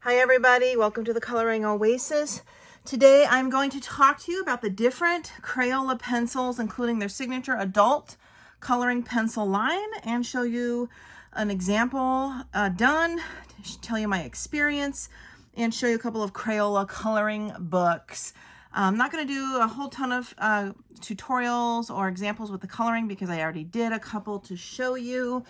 Hi everybody, welcome to the Coloring Oasis. Today I'm going to talk to you about the different Crayola pencils, including their signature adult coloring pencil line, and show you an example done, tell you my experience, and show you a couple of Crayola coloring books. I'm not going to do a whole ton of tutorials or examples with the coloring because I already did a couple to show you.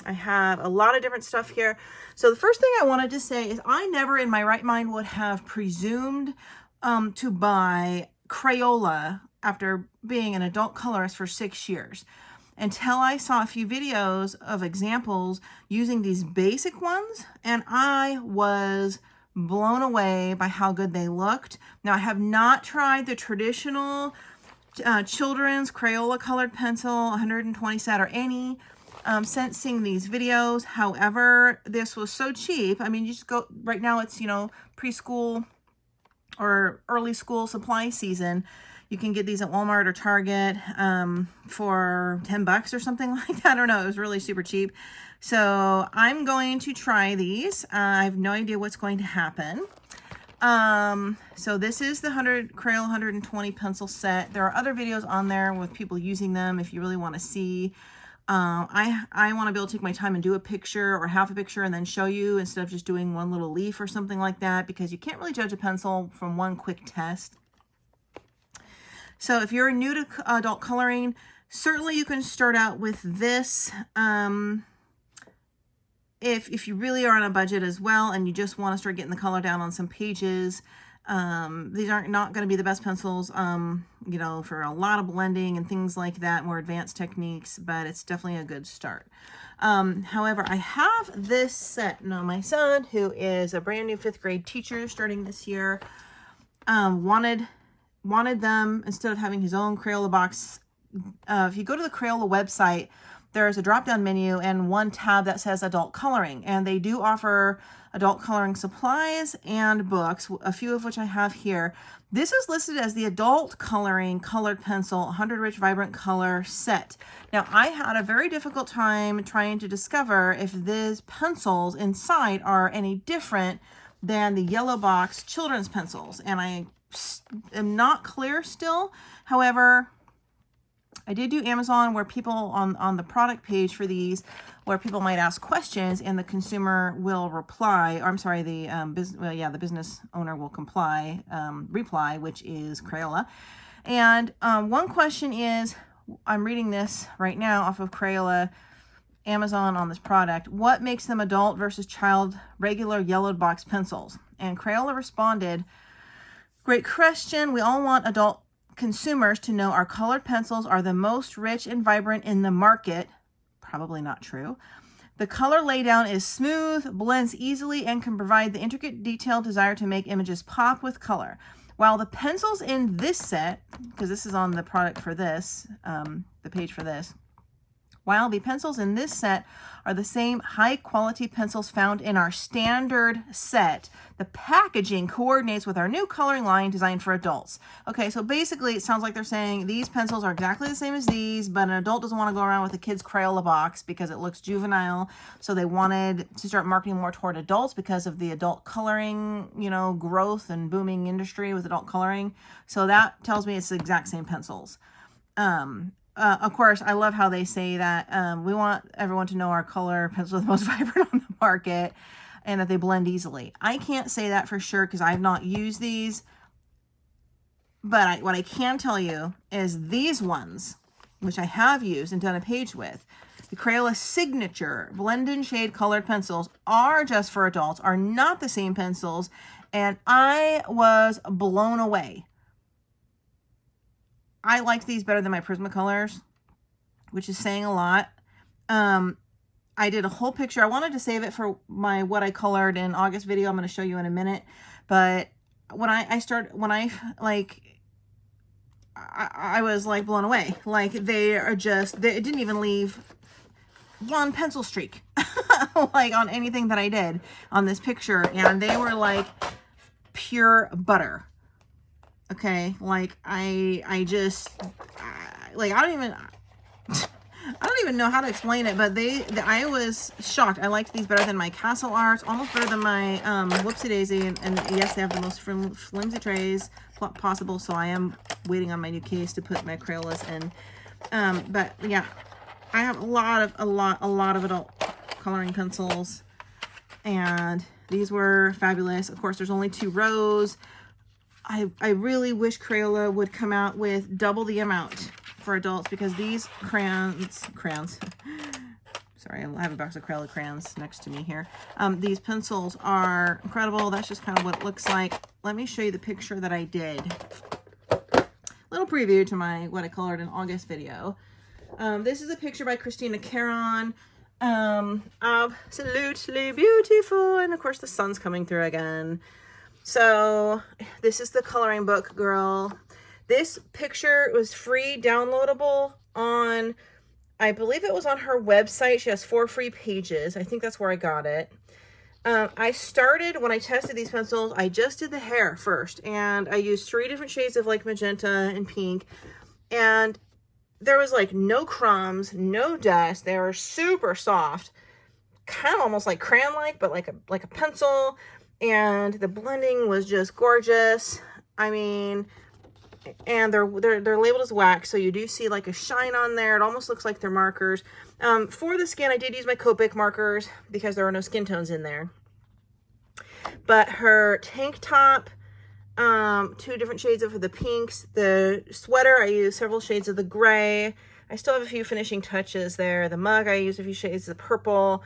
I have a lot of different stuff here. So the first thing I wanted to say is I never in my right mind would have presumed to buy Crayola after being an adult colorist for 6 years until I saw a few videos of examples using these basic ones, and I was blown away by how good they looked. Now, I have not tried the traditional children's Crayola colored pencil 120 set or any since seeing these videos. However, this was so cheap. I mean, you just go, right now it's, preschool or early school supply season. You can get these at Walmart or Target for $10 or something like that. I don't know. It was really super cheap. So I'm going to try these. I have no idea what's going to happen. So this is the Crayola 120 pencil set. There are other videos on there with people using them if you really want to see. I want to be able to take my time and do a picture or half a picture and then show you instead of just doing one little leaf or something like that, because you can't really judge a pencil from one quick test. So if you're new to adult coloring, certainly you can start out with this. If you really are on a budget as well and you just want to start getting the color down on some pages, these aren't not going to be the best pencils, for a lot of blending and things like that, more advanced techniques, but it's definitely a good start. However, I have this set. Now, my son, who is a brand new 5th grade teacher starting this year, wanted them instead of having his own Crayola box. If you go to the Crayola website, there's a drop-down menu and one tab that says adult coloring, and they do offer adult coloring supplies and books, a few of which I have here. This is listed as the adult coloring colored pencil 100 rich vibrant color set. Now, I had a very difficult time trying to discover if these pencils inside are any different than the yellow box children's pencils, and I am not clear still. However, I did do Amazon, where people on the product page for these, where people might ask questions and the consumer will reply, or I'm sorry, the business owner will reply, which is Crayola. And one question is, I'm reading this right now off of Crayola Amazon on this product. What makes them adult versus child regular yellowed box pencils? And Crayola responded, great question. We all want adult consumers to know our colored pencils are the most rich and vibrant in the market. Probably not true. The color laydown is smooth, blends easily, and can provide the intricate detail desired to make images pop with color. While the pencils in this set, because this is on the product for this, the page for this, while the pencils in this set are the same high-quality pencils found in our standard set, the packaging coordinates with our new coloring line designed for adults. Okay, so basically it sounds like they're saying these pencils are exactly the same as these, but an adult doesn't want to go around with a kid's Crayola box because it looks juvenile. So they wanted to start marketing more toward adults because of the adult coloring, growth and booming industry with adult coloring. So that tells me it's the exact same pencils. Of course, I love how they say that we want everyone to know our color pencils are the most vibrant on the market and that they blend easily. I can't say that for sure because I've not used these, but what I can tell you is these ones, which I have used and done a page with, the Crayola Signature Blend and Shade Colored Pencils are just for adults, are not the same pencils, and I was blown away. I liked these better than my Prismacolors, which is saying a lot. I did a whole picture. I wanted to save it for my what I colored in August video. I'm going to show you in a minute. But when I was like blown away. Like it didn't even leave one pencil streak like on anything that I did on this picture. And they were like pure butter. Okay, like I don't even, I don't even know how to explain it, but I was shocked. I liked these better than my Castle Arts, almost better than my Whoopsie Daisy. And yes, they have the most flimsy trays possible, so I am waiting on my new case to put my Crayolas in. But yeah, I have a lot of adult coloring pencils, and these were fabulous. Of course, there's only 2 rows. I really wish Crayola would come out with double the amount for adults, because these crayons, sorry, I have a box of Crayola crayons next to me here. These pencils are incredible. That's just kind of what it looks like. Let me show you the picture that I did. Little preview to my what I colored in August video. This is a picture by Christine Karron. Absolutely beautiful. And of course the sun's coming through again. So this is the coloring book, girl. This picture was free downloadable on, I believe it was on her website. She has 4 free pages. I think that's where I got it. I started, when I tested these pencils, I just did the hair first, and I used 3 different shades of like magenta and pink, and there was like no crumbs, no dust. They were super soft, kind of almost like crayon-like, but like a pencil. And the blending was just gorgeous. I mean, and they're labeled as wax, so you do see like a shine on there. It almost looks like they're markers. For the skin, I did use my Copic markers because there are no skin tones in there. But her tank top, 2 different shades of the pinks. The sweater, I used several shades of the gray. I still have a few finishing touches there. The mug, I used a few shades of purple.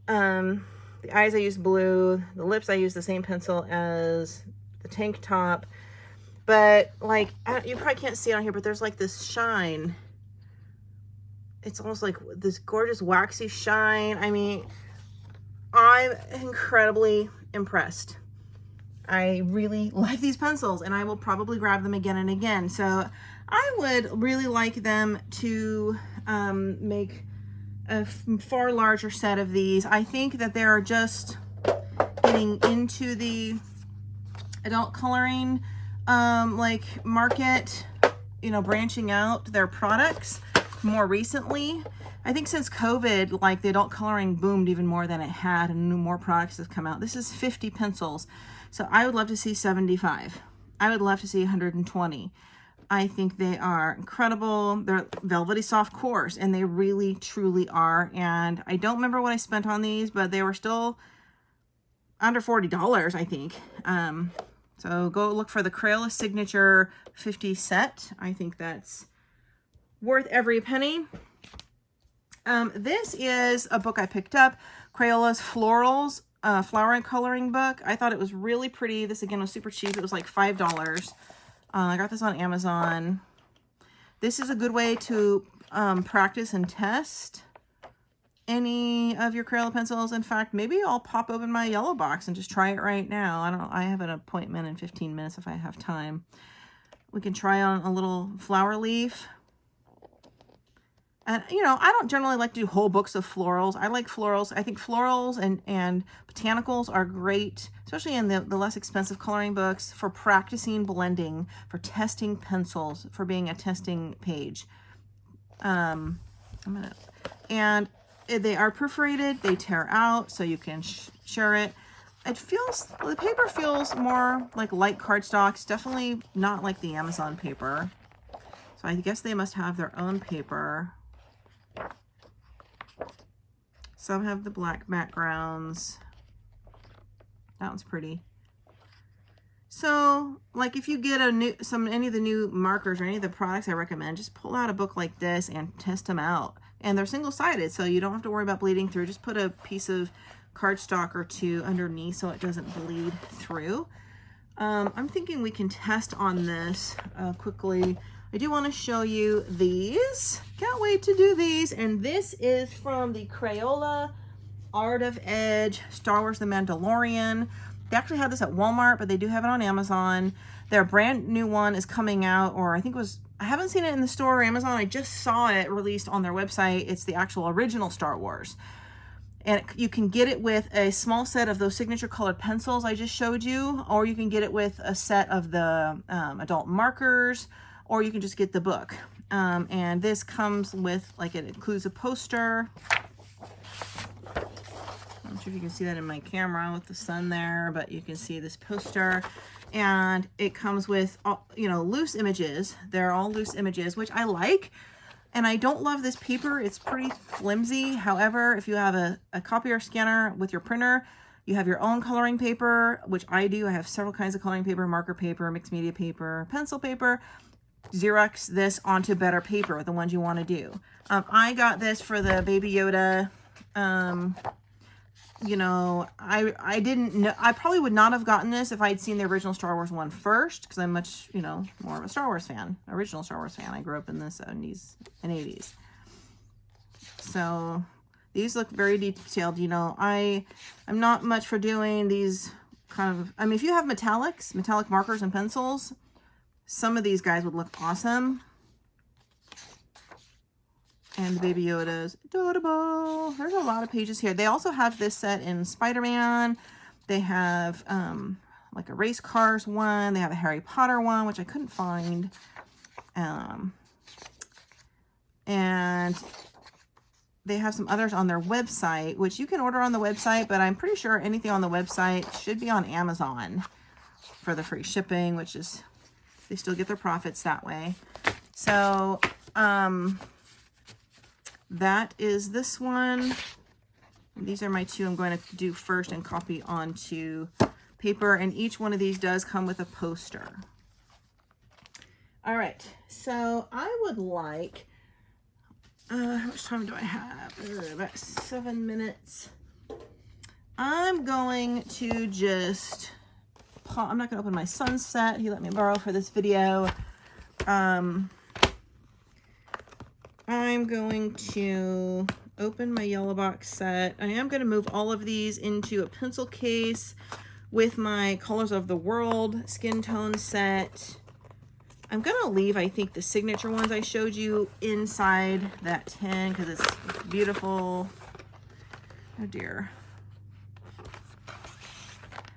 The eyes, I used blue. The lips, I used the same pencil as the tank top. But like, you probably can't see it on here, but there's like this shine. It's almost like this gorgeous waxy shine. I mean, I'm incredibly impressed. I really like these pencils, and I will probably grab them again and again. So I would really like them to make a far larger set of these. I think that they're just getting into the adult coloring like market, you know, branching out their products more recently. I think since COVID, like the adult coloring boomed even more than it had, and more products have come out. This is 50 pencils, so I would love to see 75. I would love to see 120. I think they are incredible. They're velvety soft cores, and they really truly are. And I don't remember what I spent on these, but they were still under $40, I think. So go look for the Crayola Signature 50 set. I think that's worth every penny. This is a book I picked up, Crayola's Florals, flower and coloring book. I thought it was really pretty. This again was super cheap. It was like $5. I got this on Amazon. This is a good way to practice and test any of your Crayola pencils. In fact, maybe I'll pop open my yellow box and just try it right now. I have an appointment in 15 minutes if I have time. We can try on a little flower leaf. And, you know, I don't generally like to do whole books of florals. I like florals. I think florals and botanicals are great, especially in the less expensive coloring books, for practicing blending, for testing pencils, for being a testing page. And they are perforated. They tear out, so you can share it. The paper feels more like light cardstock. It's definitely not like the Amazon paper. So I guess they must have their own paper. Some have the black backgrounds. That one's pretty. So, like, if you get any of the new markers or any of the products I recommend, just pull out a book like this and test them out. And they're single-sided, so you don't have to worry about bleeding through. Just put a piece of cardstock or 2 underneath so it doesn't bleed through. I'm thinking we can test on this quickly. I do want to show you these. Can't wait to do these. And this is from the Crayola Art of Edge Star Wars The Mandalorian. They actually had this at Walmart, but they do have it on Amazon. Their brand new one is coming out, or I think it was, I haven't seen it in the store or Amazon. I just saw it released on their website. It's the actual original Star Wars. And you can get it with a small set of those signature colored pencils I just showed you, or you can get it with a set of the adult markers, or you can just get the book. And this comes with, like, it includes a poster. I'm not sure if you can see that in my camera with the sun there, but you can see this poster. And it comes with, you know, loose images. They're all loose images, which I like. And I don't love this paper. It's pretty flimsy. However, if you have a copier scanner with your printer, you have your own coloring paper, which I do. I have several kinds of coloring paper: marker paper, mixed media paper, pencil paper. Xerox this onto better paper, the ones you want to do. I got this for the Baby Yoda. You know, I didn't know, I probably would not have gotten this if I'd seen the original Star Wars one first, because I'm much, you know, more of a Star Wars fan, original Star Wars fan. I grew up in the 70s and 80s. So these look very detailed. You know, I'm not much for doing these kind of, I mean, if you have metallic markers and pencils, some of these guys would look awesome. And the Baby Yoda's adorable. There's a lot of pages here. They also have this set in Spider-Man. They have like a race cars one. They have a Harry Potter one, which I couldn't find. And they have some others on their website, which you can order on the website, but I'm pretty sure anything on the website should be on Amazon for the free shipping, which is, they still get their profits that way. So, that is this one. These are my two I'm going to do first and copy onto paper. And each one of these does come with a poster. All right. So I would like, how much time do I have? About 7 minutes. I'm going to just, I'm not going to open my Sunset. He let me borrow for this video. I'm going to open my yellow box set. I am going to move all of these into a pencil case with my Colors of the World skin tone set. I'm going to leave, I think, the signature ones I showed you inside that tin because it's beautiful. Oh dear.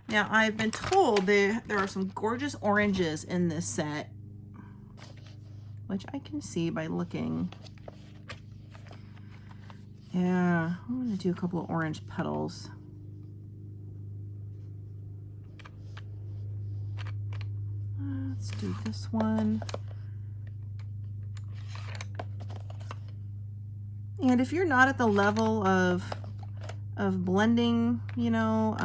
Now, I've been told there are some gorgeous oranges in this set, which I can see by looking. Yeah, I'm going to do a couple of orange petals. Let's do this one. And if you're not at the level of blending, you know,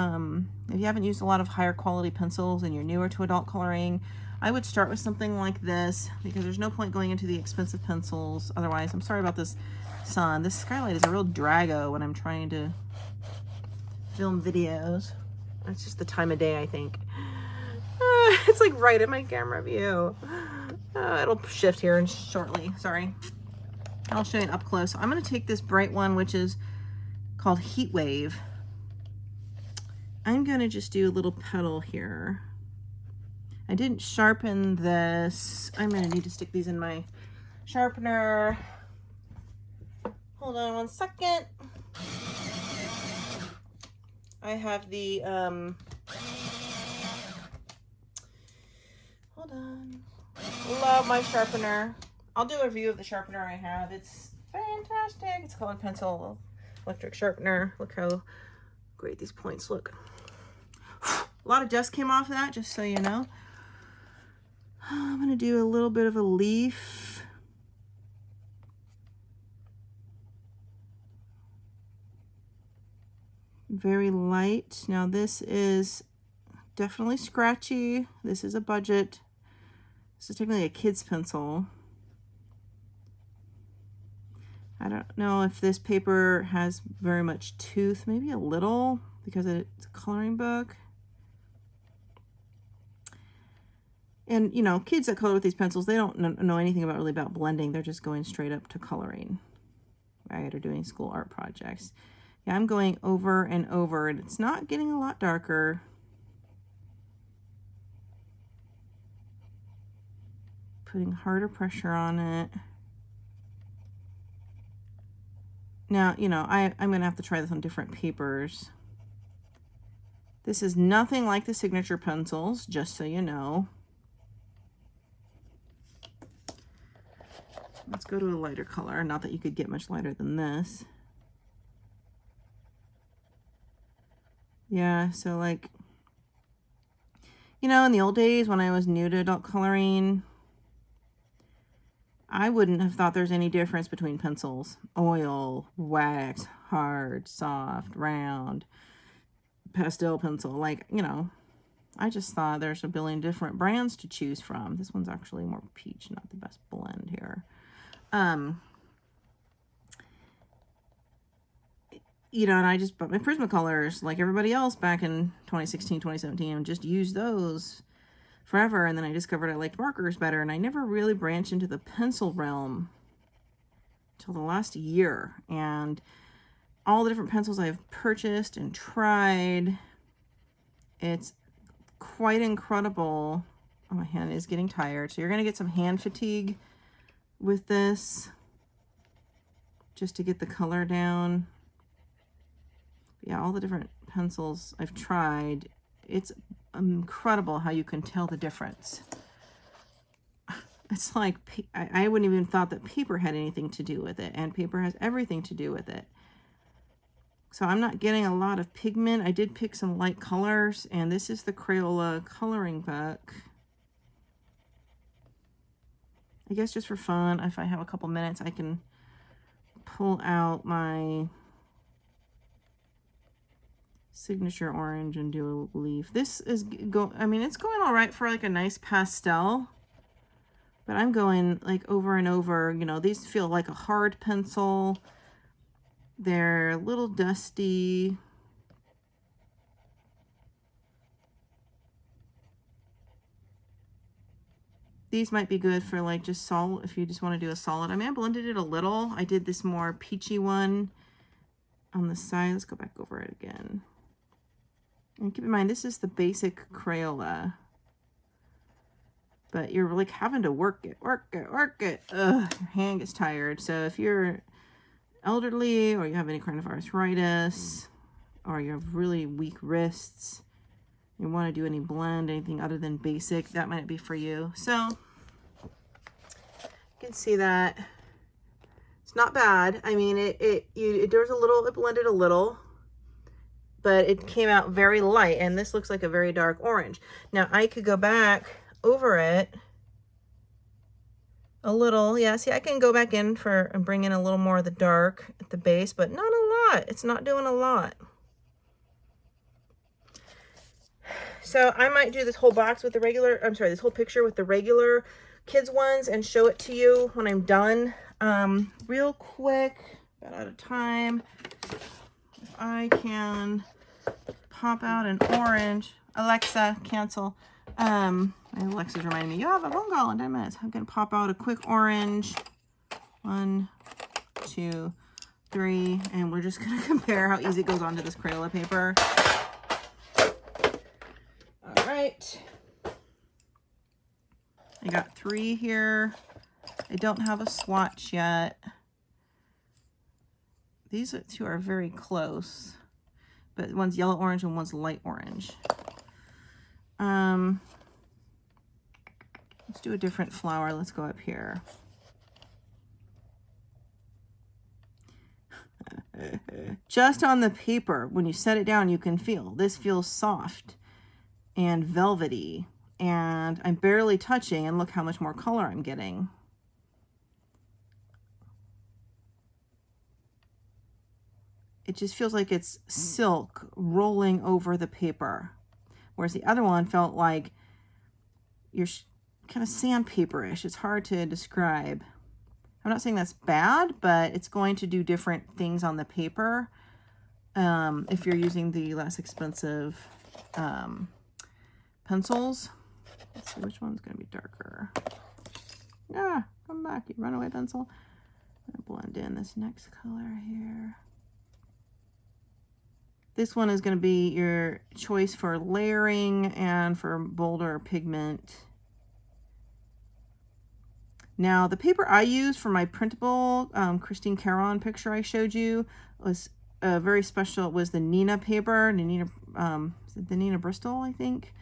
if you haven't used a lot of higher quality pencils and you're newer to adult coloring, I would start with something like this, because there's no point going into the expensive pencils. Otherwise, I'm sorry about this sun. This skylight is a real drago when I'm trying to film videos. It's just the time of day, I think. It's like right in my camera view. It'll shift here shortly. Sorry. I'll show you up close. I'm going to take this bright one, which is called Heat Wave. I'm going to just do a little petal here. I didn't sharpen this. I'm going to need to stick these in my sharpener. Hold on 1 second. I have the, hold on. Love my sharpener. I'll do a review of the sharpener I have. It's fantastic. It's colored pencil electric sharpener. Look how great these points look. A lot of dust came off of that, just so you know. I'm going to do a little bit of a leaf. Very light. Now this is definitely scratchy. This is a budget. This is technically a kid's pencil. I don't know if this paper has very much tooth, maybe a little, because it's a coloring book. And, you know, kids that color with these pencils, they don't know anything really about blending. They're just going straight up to coloring, right, or doing school art projects. Yeah, I'm going over and over, and it's not getting a lot darker. Putting harder pressure on it. Now, you know, I'm going to have to try this on different papers. This is nothing like the signature pencils, just so you know. go to a lighter color. Not that you could get much lighter than this. Yeah, so like, you know, in the old days when I was new to adult coloring, I wouldn't have thought there's any difference between pencils. Oil, wax, hard, soft, round, pastel pencil. Like, you know, I just thought there's a billion different brands to choose from. This one's actually more peach, not the best blend here. You know, and I just bought my Prismacolors like everybody else back in 2016, 2017, and just used those forever. And then I discovered I liked markers better, and I never really branched into the pencil realm until the last year. And all the different pencils I've purchased and tried, it's quite incredible. Oh, my hand is getting tired. So you're going to get some hand fatigue with this just to get the color down. Yeah, all the different pencils I've tried, it's incredible how you can tell the difference. It's like, I wouldn't even thought that paper had anything to do with it, and paper has everything to do with it. So I'm not getting a lot of pigment. I did pick some light colors, and this is the Crayola coloring book. I guess just for fun, if I have a couple minutes, I can pull out my signature orange and do a leaf. This is I mean, it's going all right for like a nice pastel, but I'm going like over and over. You know, these feel like a hard pencil. They're a little dusty. These might be good for like just solid, if you just want to do a solid. I mean, I blended it a little. I did this more peachy one on the side. Let's go back over it again. And keep in mind, this is the basic Crayola. But you're like having to work it. Ugh, your hand gets tired. So if you're elderly, or you have any kind of arthritis, or you have really weak wrists, you want to do any blend, anything other than basic, that might be for you. So you can see that it's not bad. I mean, it blended a little, but it came out very light, and this looks like a very dark orange. Now I could go back over it a little. Yeah, see, I can go back in and bring in a little more of the dark at the base, but not a lot. It's not doing a lot. So I might do this whole box with the regular, I'm sorry, this whole picture with the regular kids ones and show it to you when I'm done. Real quick, about out of time. If I can pop out an orange. Alexa, cancel. My Alexa's reminding me, you have a phone call in 10 minutes. I'm going to pop out a quick orange. 1, 2, 3. And we're just going to compare how easy it goes onto this Crayola paper. All right. I got 3 here. I don't have a swatch yet. These 2 are very close, but one's yellow orange and one's light orange. Let's do a different flower. Let's go up here. Just on the paper, when you set it down, you can feel this feels soft and velvety, and I'm barely touching, and look how much more color I'm getting. It just feels like it's silk rolling over the paper. Whereas the other one felt like you're kind of sandpaper-ish. It's hard to describe. I'm not saying that's bad, but it's going to do different things on the paper if you're using the less expensive pencils. Let's see which one's going to be darker. Ah, come back, you runaway pencil. I'm going to blend in this next color here. This one is going to be your choice for layering and for bolder pigment. Now, the paper I used for my printable Christine Karron picture I showed you was very special. It was the Nina paper, the Nina Bristol, I think.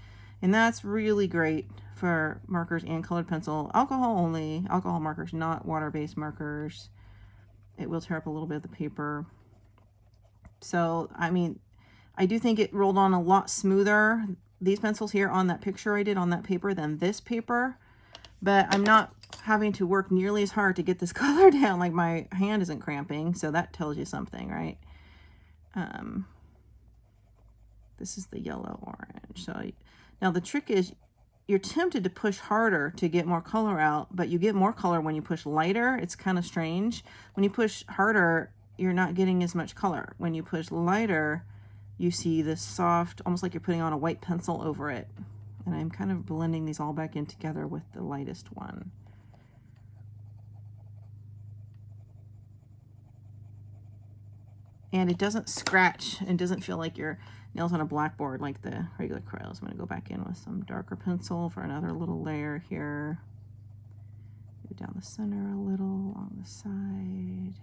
And that's really great for markers and colored pencil. Alcohol only, alcohol markers, not water-based markers. It will tear up a little bit of the paper. So, I mean, I do think it rolled on a lot smoother, these pencils here on that picture I did on that paper, than this paper. But I'm not having to work nearly as hard to get this color down. Like, my hand isn't cramping, so that tells you something, right? This is the yellow orange. So now the trick is you're tempted to push harder to get more color out, but you get more color when you push lighter. It's kind of strange. When you push harder, you're not getting as much color. When you push lighter, you see this soft, almost like you're putting on a white pencil over it. And I'm kind of blending these all back in together with the lightest one. And it doesn't scratch. It doesn't feel like your nails on a blackboard like the regular Crayolas. I'm going to go back in with some darker pencil for another little layer here. Go down the center a little, on the side.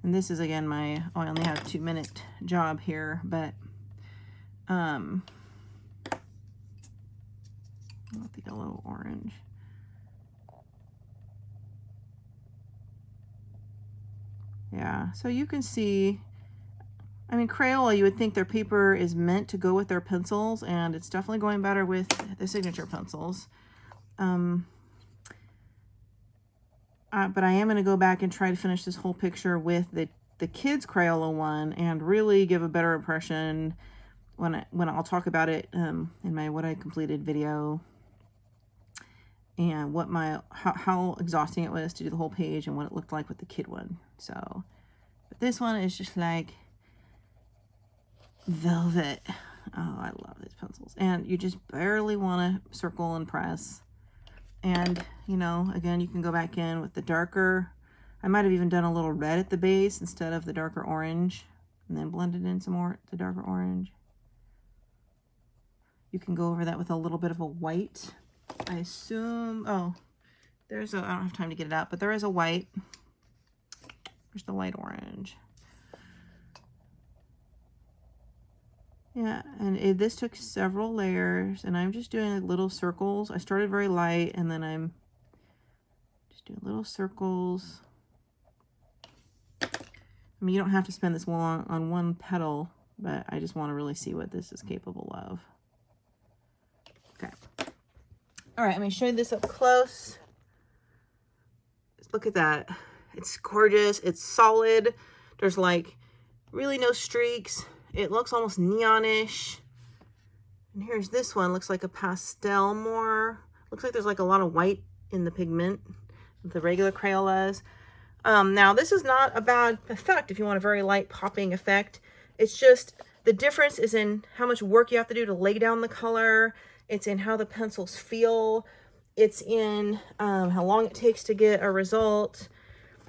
And this is, again, my, oh, I only have a 2-minute job here, but with the yellow orange. Yeah, so you can see, I mean, Crayola, you would think their paper is meant to go with their pencils, and it's definitely going better with the signature pencils. But I am going to go back and try to finish this whole picture with the kids Crayola one and really give a better impression when I'll talk about it in my what I completed video, and what how exhausting it was to do the whole page and what it looked like with the kid one. So, but this one is just like velvet. Oh, I love these pencils. And you just barely want to circle and press. And, you know, again, you can go back in with the darker. I might have even done a little red at the base instead of the darker orange, and then blended in some more, the darker orange. You can go over that with a little bit of a white. I assume, oh, there's a, I don't have time to get it out, but there is a white. There's the light orange. Yeah, and this took several layers, and I'm just doing like little circles. I started very light, and then I'm just doing little circles. I mean, you don't have to spend this long on one petal, but I just want to really see what this is capable of. Okay. All right, let me show you this up close. Just look at that. It's gorgeous. It's solid. There's like really no streaks. It looks almost neonish. And here's this one. Looks like a pastel more. Looks like there's like a lot of white in the pigment, the regular Crayolas. Now, this is not a bad effect if you want a very light popping effect. It's just the difference is in how much work you have to do to lay down the color. It's in how the pencils feel. It's in how long it takes to get a result.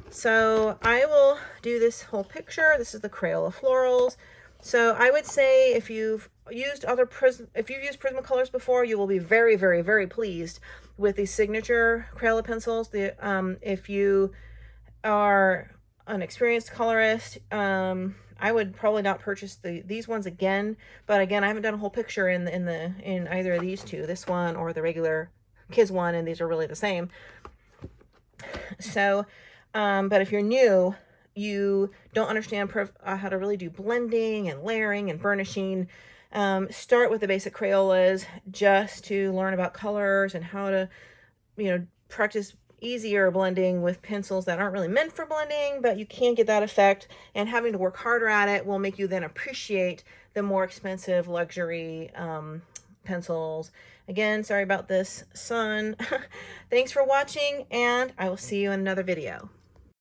So I will do this whole picture. This is the Crayola Florals. So I would say if you've used Prismacolors before, you will be very, very, very pleased with the signature Crayola pencils. If you are an experienced colorist, I would probably not purchase these ones again. But again, I haven't done a whole picture in either of these two, this one or the regular kids one, and these are really the same. So, but if you're new, you don't understand how to really do blending and layering and burnishing, start with the basic Crayolas just to learn about colors and how to, you know, practice easier blending with pencils that aren't really meant for blending, but you can get that effect, and having to work harder at it will make you then appreciate the more expensive luxury pencils. Again, sorry about this sun. Thanks for watching, and I will see you in another video.